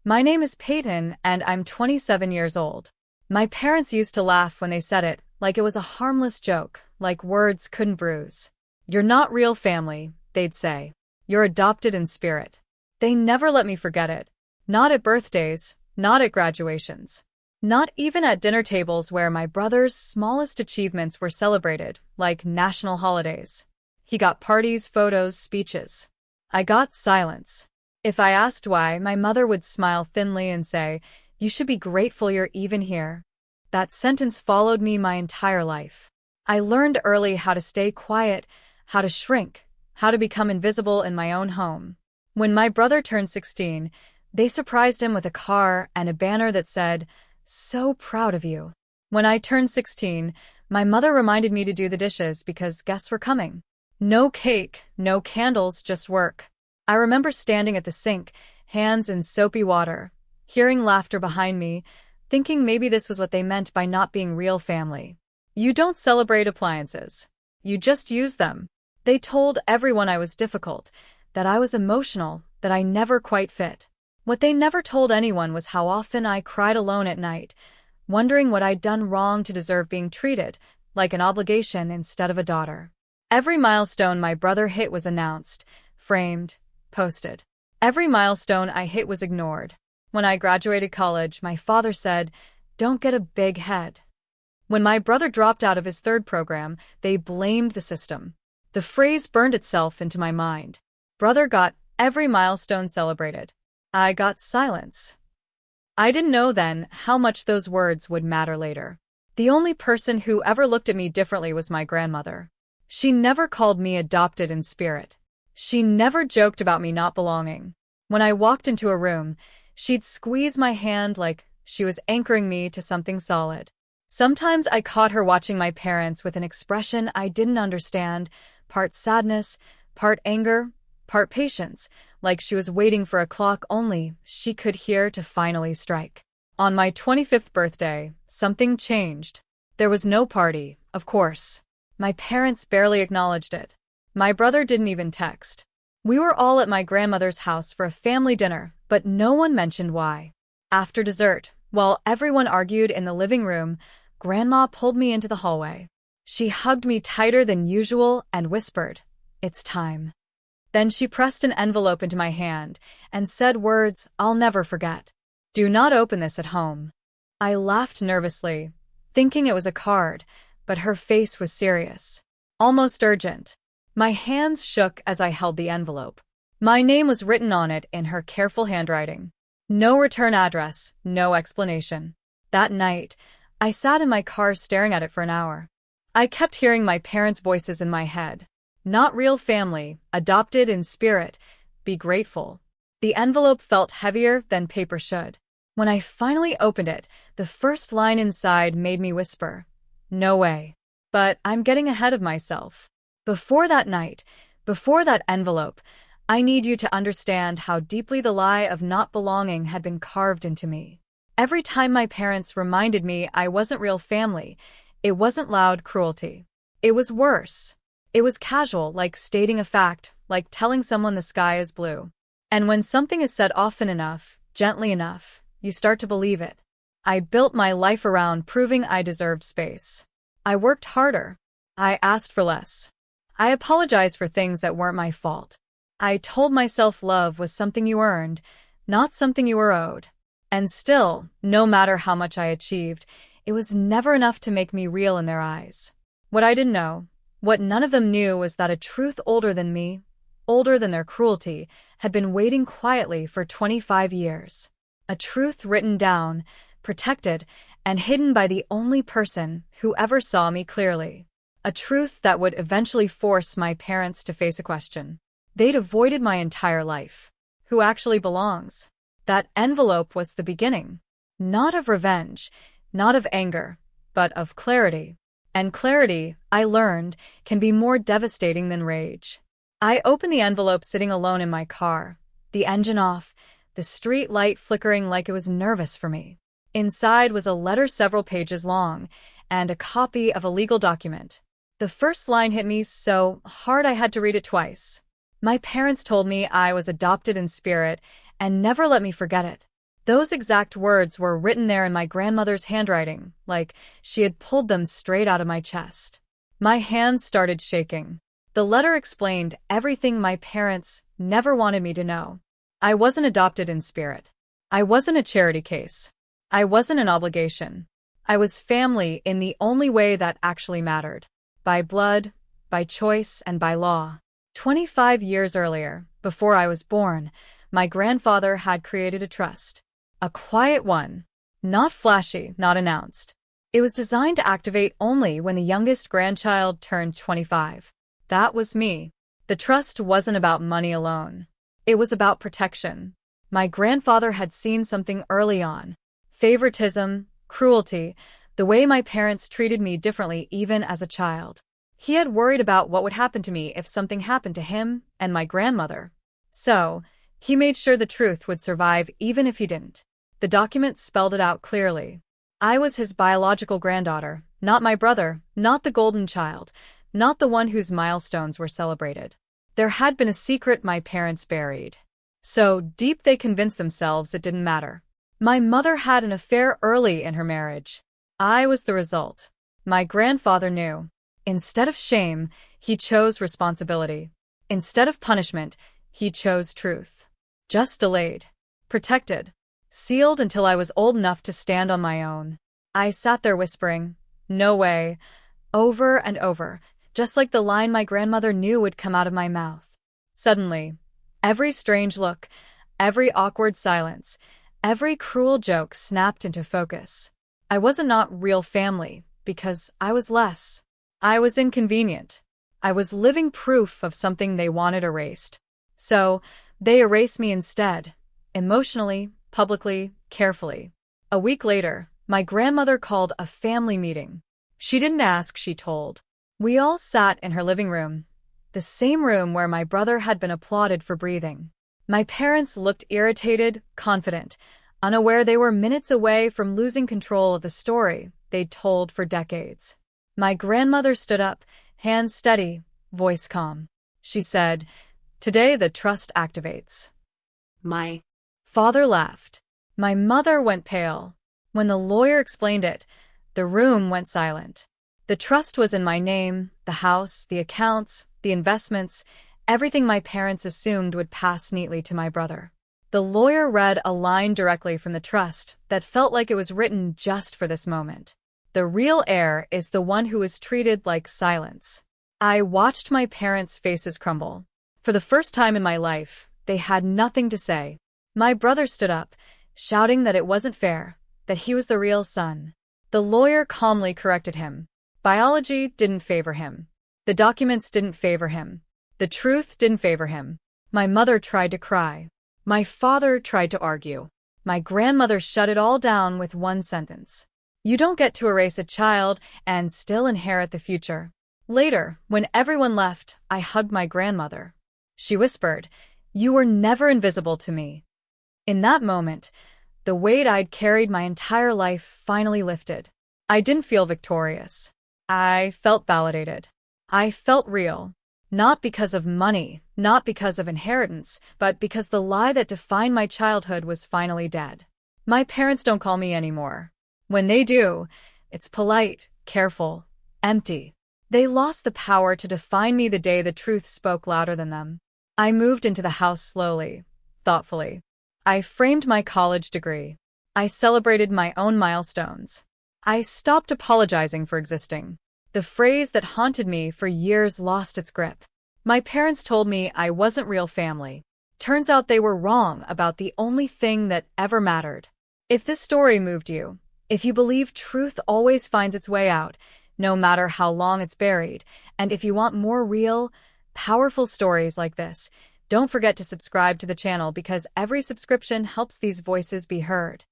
My name is Peyton, and I'm 27 years old. My parents used to laugh when they said it, like it was a harmless joke, like words couldn't bruise. You're not real family, they'd say. You're adopted in spirit. They never let me forget it. Not at birthdays, not at graduations. Not even at dinner tables where my brother's smallest achievements were celebrated, like national holidays. He got parties, photos, speeches. I got silence. If I asked why, my mother would smile thinly and say, "You should be grateful you're even here." That sentence followed me my entire life. I learned early how to stay quiet, how to shrink, how to become invisible in my own home. When my brother turned 16, they surprised him with a car and a banner that said, "So proud of you." When I turned 16, my mother reminded me to do the dishes because guests were coming. No cake, no candles, just work. I remember standing at the sink, hands in soapy water, hearing laughter behind me, thinking maybe this was what they meant by not being real family. You don't celebrate appliances. You just use them. They told everyone I was difficult, that I was emotional, that I never quite fit. What they never told anyone was how often I cried alone at night, wondering what I'd done wrong to deserve being treated like an obligation instead of a daughter. Every milestone my brother hit was announced, framed, posted. Every milestone I hit was ignored. When I graduated college, my father said, "Don't get a big head." When my brother dropped out of his third program, they blamed the system. The phrase burned itself into my mind. Brother got every milestone celebrated. I got silence. I didn't know then how much those words would matter later. The only person who ever looked at me differently was my grandmother. She never called me adopted in spirit. She never joked about me not belonging. When I walked into a room, she'd squeeze my hand like she was anchoring me to something solid. Sometimes I caught her watching my parents with an expression I didn't understand, part sadness, part anger, part patience, like she was waiting for a clock only she could hear to finally strike. On my 25th birthday, something changed. There was no party, of course. My parents barely acknowledged it. My brother didn't even text. We were all at my grandmother's house for a family dinner, but no one mentioned why. After dessert, while everyone argued in the living room, Grandma pulled me into the hallway. She hugged me tighter than usual and whispered, "It's time." Then she pressed an envelope into my hand and said words I'll never forget. "Do not open this at home." I laughed nervously, thinking it was a card, but her face was serious, almost urgent. My hands shook as I held the envelope. My name was written on it in her careful handwriting. No return address, no explanation. That night, I sat in my car staring at it for an hour. I kept hearing my parents' voices in my head. Not real family, adopted in spirit, be grateful. The envelope felt heavier than paper should. When I finally opened it, the first line inside made me whisper, "No way." But I'm getting ahead of myself. Before that night, before that envelope, I need you to understand how deeply the lie of not belonging had been carved into me. Every time my parents reminded me I wasn't real family, it wasn't loud cruelty. It was worse. It was casual, like stating a fact, like telling someone the sky is blue. And when something is said often enough, gently enough, you start to believe it. I built my life around proving I deserved space. I worked harder. I asked for less. I apologized for things that weren't my fault. I told myself love was something you earned, not something you were owed. And still, no matter how much I achieved, it was never enough to make me real in their eyes. What I didn't know, what none of them knew, was that a truth older than me, older than their cruelty, had been waiting quietly for 25 years. A truth written down, protected, and hidden by the only person who ever saw me clearly. A truth that would eventually force my parents to face a question. They'd avoided my entire life. Who actually belongs? That envelope was the beginning. Not of revenge, not of anger, but of clarity. And clarity, I learned, can be more devastating than rage. I opened the envelope sitting alone in my car, the engine off, the street light flickering like it was nervous for me. Inside was a letter several pages long, and a copy of a legal document. The first line hit me so hard I had to read it twice. My parents told me I was adopted in spirit and never let me forget it. Those exact words were written there in my grandmother's handwriting, like she had pulled them straight out of my chest. My hands started shaking. The letter explained everything my parents never wanted me to know. I wasn't adopted in spirit. I wasn't a charity case. I wasn't an obligation. I was family in the only way that actually mattered. By blood, by choice, and by law. 25 years earlier, before I was born, my grandfather had created a trust. A quiet one. Not flashy, not announced. It was designed to activate only when the youngest grandchild turned 25. That was me. The trust wasn't about money alone. It was about protection. My grandfather had seen something early on. Favoritism, cruelty, the way my parents treated me differently even as a child. He had worried about what would happen to me if something happened to him and my grandmother. So, he made sure the truth would survive even if he didn't. The document spelled it out clearly. I was his biological granddaughter, not my brother, not the golden child, not the one whose milestones were celebrated. There had been a secret my parents buried. So deep they convinced themselves it didn't matter. My mother had an affair early in her marriage. I was the result. My grandfather knew. Instead of shame, he chose responsibility. Instead of punishment, he chose truth. Just delayed. Protected. Sealed until I was old enough to stand on my own. I sat there whispering, "No way," over and over, just like the line my grandmother knew would come out of my mouth. Suddenly, every strange look, every awkward silence, every cruel joke snapped into focus. I wasn't not real family, because I was less. I was inconvenient. I was living proof of something they wanted erased. So, they erased me instead. Emotionally, publicly, carefully. A week later, my grandmother called a family meeting. She didn't ask, she told. We all sat in her living room, the same room where my brother had been applauded for breathing. My parents looked irritated, confident, unaware they were minutes away from losing control of the story they'd told for decades. My grandmother stood up, hands steady, voice calm. She said, "Today the trust activates." My father laughed. My mother went pale. When the lawyer explained it, the room went silent. The trust was in my name, the house, the accounts, the investments, everything my parents assumed would pass neatly to my brother. The lawyer read a line directly from the trust that felt like it was written just for this moment. The real heir is the one who is treated like silence. I watched my parents' faces crumble. For the first time in my life, they had nothing to say. My brother stood up, shouting that it wasn't fair, that he was the real son. The lawyer calmly corrected him. Biology didn't favor him. The documents didn't favor him. The truth didn't favor him. My mother tried to cry. My father tried to argue. My grandmother shut it all down with one sentence. You don't get to erase a child and still inherit the future. Later, when everyone left, I hugged my grandmother. She whispered, "You were never invisible to me." In that moment, the weight I'd carried my entire life finally lifted. I didn't feel victorious. I felt validated. I felt real. Not because of money, not because of inheritance, but because the lie that defined my childhood was finally dead. My parents don't call me anymore. When they do, it's polite, careful, empty. They lost the power to define me the day the truth spoke louder than them. I moved into the house slowly, thoughtfully. I framed my college degree. I celebrated my own milestones. I stopped apologizing for existing. The phrase that haunted me for years lost its grip. My parents told me I wasn't real family. Turns out they were wrong about the only thing that ever mattered. If this story moved you, if you believe truth always finds its way out, no matter how long it's buried, and if you want more real, powerful stories like this, don't forget to subscribe to the channel because every subscription helps these voices be heard.